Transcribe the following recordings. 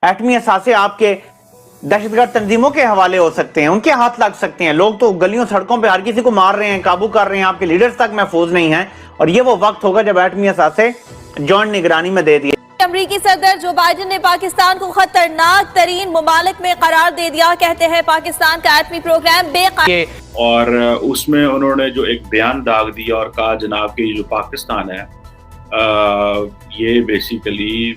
एटमी असासे आपके दहशतगर्द तंजीमों के हवाले हो सकते हैं, उनके हाथ लग सकते हैं। लोग तो गलियों सड़कों पे हर किसी को मार रहे हैं, काबू कर रहे हैं, आपके लीडर्स तक महफूज नहीं हैं। और ये वो वक्त होगा जब एटमी असासे जॉइंट निगरानी में दे दिए। अमरीकी सदर जो बाइडन ने पाकिस्तान को खतरनाक तरीन ममालिक में करार दे दिया। कहते हैं पाकिस्तान का एटमी प्रोग्राम बेकायदा। और उसमें उन्होंने जो एक बयान दाग दिया और कहा जनाब कि जो पाकिस्तान है ये बेसिकली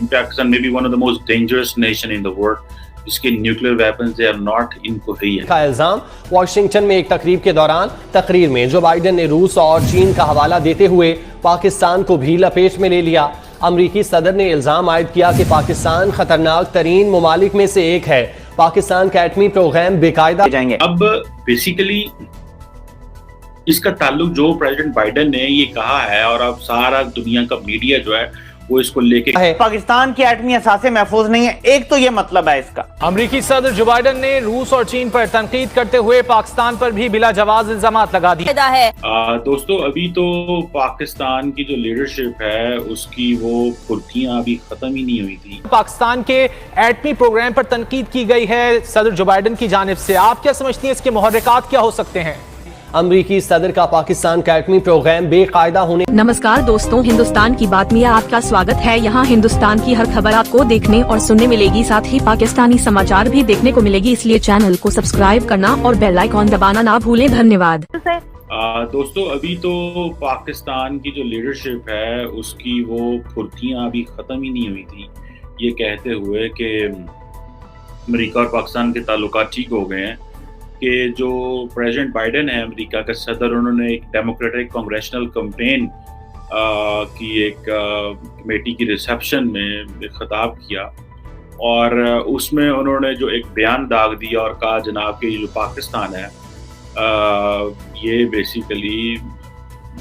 पाकिस्तान में भी one of the most dangerous nation in the world, इसके nuclear weapons they are not in coherent का इल्जाम वाशिंगटन में एक तकरीब के दौरान। तकरीर में जो बाइडन ने रूस और चीन का हवाला देते हुए पाकिस्तान को भी लपेट में ले लिया। अमरीकी सदर ने इल्जाम आयद किया कि पाकिस्तान खतरनाक तरीन ममालिक में से एक है। पाकिस्तान का एटमी प्रोग्राम बेकायदा जाएंगे। अब बेसिकली इसका ताल्लुक जो प्रेसिडेंट बाइडन ने ये कहा है और अब सारा दुनिया का मीडिया जो है वो इसको लेके पाकिस्तान की एटमी असासे महफूज नहीं है, एक तो ये मतलब है इसका। अमरीकी सदर जो बाइडन ने रूस और चीन पर तनकीद करते हुए पाकिस्तान पर भी बिला जवाज इल्जामात लगा दिए है। दोस्तों अभी तो पाकिस्तान की जो लीडरशिप है उसकी वो फुर्तियां अभी खत्म ही नहीं हुई थी। पाकिस्तान के एटमी प्रोग्राम पर तनकीद की गई है सदर जो बाइडन की जानिब से। आप क्या समझती हैं इसके मुहर्रिकात क्या हो सकते हैं? अमरीकी सदर का पाकिस्तान का एटमी प्रोग्राम बेकायदा होने। नमस्कार दोस्तों, हिंदुस्तान की बात में आपका स्वागत है। यहाँ हिंदुस्तान की हर खबर आपको देखने और सुनने मिलेगी, साथ ही पाकिस्तानी समाचार भी देखने को मिलेगी, इसलिए चैनल को सब्सक्राइब करना और बेल आइकॉन दबाना ना भूलें। धन्यवाद। दोस्तों अभी तो पाकिस्तान की जो लीडरशिप है उसकी वो फुर्तियां अभी खत्म ही नहीं हुई थी, ये कहते हुए कि अमेरिका और पाकिस्तान के ताल्लुकात ठीक हो गए हैं कि जो प्रेसिडेंट बाइडन है अमेरिका का सदर, उन्होंने एक डेमोक्रेटिक कांग्रेशनल कैंपेन की एक कमेटी की रिसेप्शन में खिताब किया और उसमें उन्होंने जो एक बयान दाग दिया और कहा जनाब कि जो पाकिस्तान है ये बेसिकली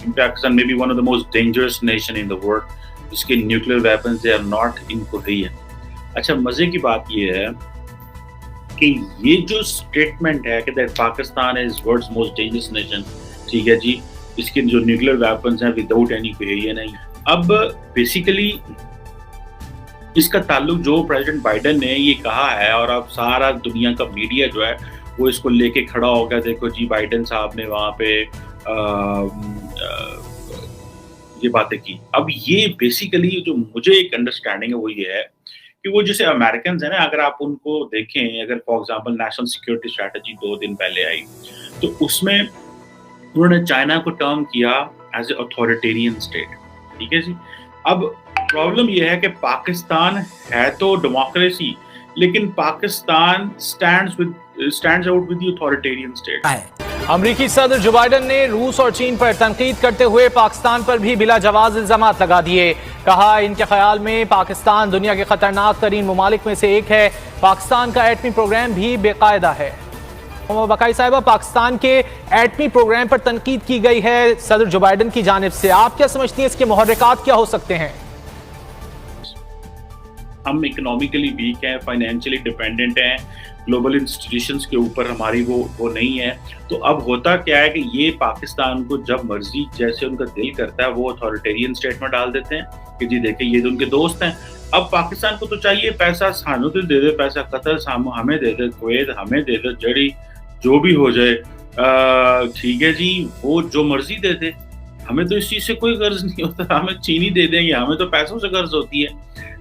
पाकिस्तान में भी one of the most dangerous nation in the world, जिसके nuclear weapons they are not in coherent. अच्छा, मजे की बात ये है कि ये जो स्टेटमेंट है कि that Pakistan is world's most dangerous nation, ठीक है जी, इसके जो न्यूक्लियर वेपन्स हैं विदाउट एनी कोहेरेंट है। अब बेसिकली इसका ताल्लुक जो प्रेसिडेंट बाइडन ने ये कहा है और अब सारा दुनिया का मीडिया जो है वो इसको लेके खड़ा हो गया। देखो जी बाइडन साहब ने वहाँ पे ये बातें की। अब ये बेसिकली जो मुझे एक अंडरस्टैंडिंग है वो ये है कि वो जैसे अमेरिकन है ना, अगर आप उनको देखें, अगर for example national security strategy 2 दिन पहले आई तो उसमें उन्होंने चाइना को टर्म किया एज ए अथॉरिटेरियन स्टेट, ठीक है जी। अब प्रॉब्लम ये है कि पाकिस्तान है तो डेमोक्रेसी, लेकिन Pakistan stands out with the authoritarian state. अमरीकी सदर जो बाइडन ने रूस और चीन पर तनकीद करते हुए पाकिस्तान पर भी बिला जवाज इल्जामात लगा दिए। कहा इनके ख्याल में पाकिस्तान दुनिया के खतरनाक तरीन ममालिक में से एक है। पाकिस्तान का एटमी प्रोग्राम भी बेकायदा है। बकाई साहिबा, पाकिस्तान के एटमी प्रोग्राम पर तनकीद की गई है सदर जो बाइडन की जानिब से। आप क्या समझती हैं इसके मुहर्रिकात क्या हो सकते हैं? हम इकोनॉमिकली वीक हैं, फाइनेंशियली डिपेंडेंट हैं, ग्लोबल इंस्टीट्यूशंस के ऊपर हमारी वो नहीं है। तो अब होता क्या है कि ये पाकिस्तान को जब मर्जी जैसे उनका दिल करता है वो अथॉरिटेरियन स्टेट में डाल देते हैं कि जी देखिए ये तो उनके दोस्त हैं। अब पाकिस्तान को तो चाहिए पैसा, सानू तो दे दे पैसा, कतर हमें दे दे, कुवैत हमें दे दे, जड़ी जो भी हो जाए, ठीक है जी, वो जो मर्जी दे दे, हमें तो इस चीज़ से कोई गर्ज नहीं होता, हमें चीनी दे देंगे, हमें तो पैसों से गर्ज होती है।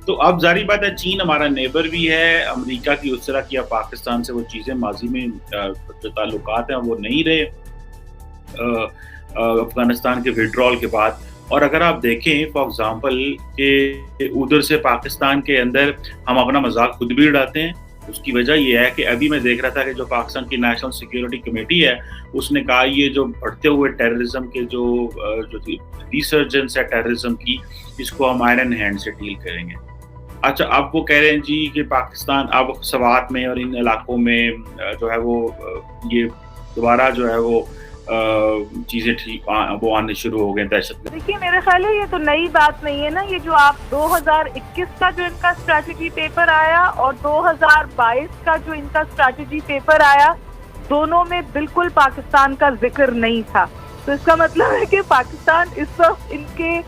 तो अब जारी बात है चीन हमारा नेबर भी है, अमेरिका की उस तरह किया पाकिस्तान से वो चीज़ें माजी में जो ताल्लुकात हैं वो नहीं रहे अफगानिस्तान के विड्रॉल के बाद। और अगर आप देखें फॉर एग्जांपल कि उधर से पाकिस्तान के अंदर हम अपना मजाक खुद भी उड़ाते हैं। उसकी वजह यह है कि अभी मैं देख रहा था कि जो पाकिस्तान की नेशनल सिक्योरिटी कमेटी है उसने कहा ये जो बढ़ते हुए टेररिज्म के जो रिसर्जेंस है टेररिज्म की, इसको हम आयरन हैंड से डील करेंगे। अच्छा, आप वो कह रहे हैं जी कि पाकिस्तान अब सवात में और इन इलाकों में जो है वो ये दोबारा जो है वो चीजें ठीक वो आने शुरू हो गए दहशत। देखिए मेरे ख्याल है ये तो नई बात नहीं है ना, ये जो आप 2021 का जो इनका स्ट्रैटेजी पेपर आया और 2022 का जो इनका स्ट्रैटेजी पेपर आया, दोनों में बिल्कुल पाकिस्तान का जिक्र नहीं था। तो इसका मतलब है कि पाकिस्तान इस वक्त इनके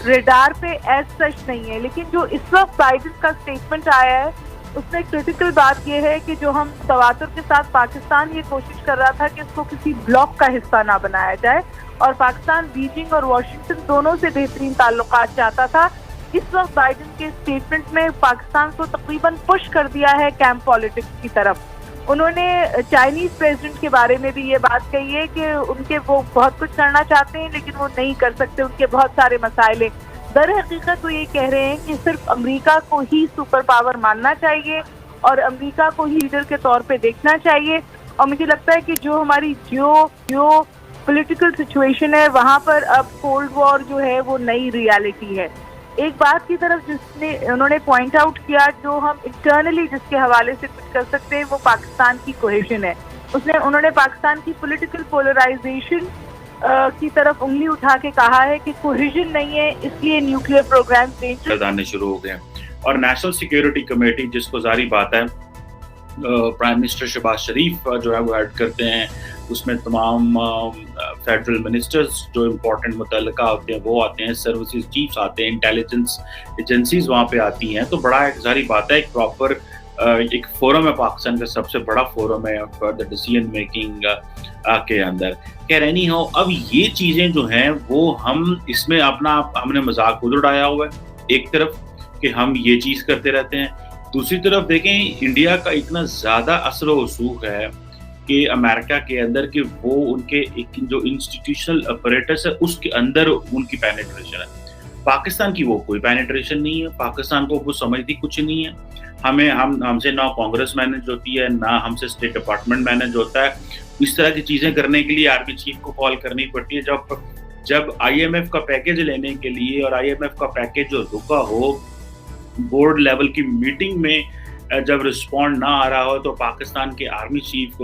रेडार पे एज सच नहीं है। लेकिन जो इस वक्त बाइडन का स्टेटमेंट आया है उसमें क्रिटिकल बात यह है कि जो हम तवातुर के साथ पाकिस्तान ये कोशिश कर रहा था कि इसको किसी ब्लॉक का हिस्सा ना बनाया जाए, और पाकिस्तान बीजिंग और वाशिंगटन दोनों से बेहतरीन ताल्लुकात चाहता था। इस वक्त बाइडन के स्टेटमेंट में पाकिस्तान को तकरीबन पुश कर दिया है कैंप पॉलिटिक्स की तरफ। उन्होंने चाइनीज प्रेसिडेंट के बारे में भी ये बात कही है कि उनके वो बहुत कुछ करना चाहते हैं लेकिन वो नहीं कर सकते, उनके बहुत सारे मसाइल हैं। दर हकीकत वो ये कह रहे हैं कि सिर्फ अमेरिका को ही सुपर पावर मानना चाहिए और अमेरिका को ही लीडर के तौर पे देखना चाहिए। और मुझे लगता है कि जो हमारी जो पॉलिटिकल सिचुएशन है वहाँ पर अब कोल्ड वॉर जो है वो नई रियलिटी है। एक बात की तरफ जिसने उन्होंने पॉइंट आउट किया, जो हम इंटरनली जिसके हवाले से कुछ कर सकते हैं वो पाकिस्तान की कोहेशन है। उन्होंने पाकिस्तान की पॉलिटिकल पोलराइजेशन की तरफ उंगली उठा के कहा है कि कोहेशन नहीं है, इसलिए न्यूक्लियर प्रोग्राम आने शुरू हो गए। और नेशनल सिक्योरिटी कमेटी, जिसको जारी बात है प्राइम मिनिस्टर शहबाज शरीफ जो है वो हेड करते हैं, उसमें तमाम फेडरल मिनिस्टर्स जो इम्पोर्टेंट मुतल्लिका होते हैं वो आते हैं, सर्विसेज चीफ्स आते हैं, इंटेलिजेंस एजेंसीज वहाँ पे आती हैं। तो बड़ा एक जारी बात है, एक प्रॉपर एक फोरम है, पाकिस्तान का सबसे बड़ा फोरम है फॉर द डिसीजन मेकिंग के अंदर। कह रहे नहीं हो, अब ये चीज़ें जो हैं वो हम इसमें हमने मजाक खुद उड़ाया हुआ है एक तरफ कि हम ये चीज़ करते रहते हैं, दूसरी तरफ देखें इंडिया का इतना ज़्यादा असर व रसूख है कि अमेरिका के अंदर कि वो उनके एक जो इंस्टीट्यूशनल अपरेटस है उसके अंदर उनकी पेनिट्रेशन है। पाकिस्तान की वो कोई पेनिट्रेशन नहीं है, पाकिस्तान को वो समझती कुछ नहीं है। हमसे ना कांग्रेस मैनेज होती है, ना हमसे स्टेट डिपार्टमेंट मैनेज होता है। इस तरह की चीज़ें करने के लिए आर्मी चीफ को कॉल करनी पड़ती है। जब IMF का पैकेज लेने के लिए और IMF का पैकेज जो रुका हो, बोर्ड लेवल की मीटिंग में जब रिस्पॉन्ड ना आ रहा हो, तो पाकिस्तान के आर्मी चीफ को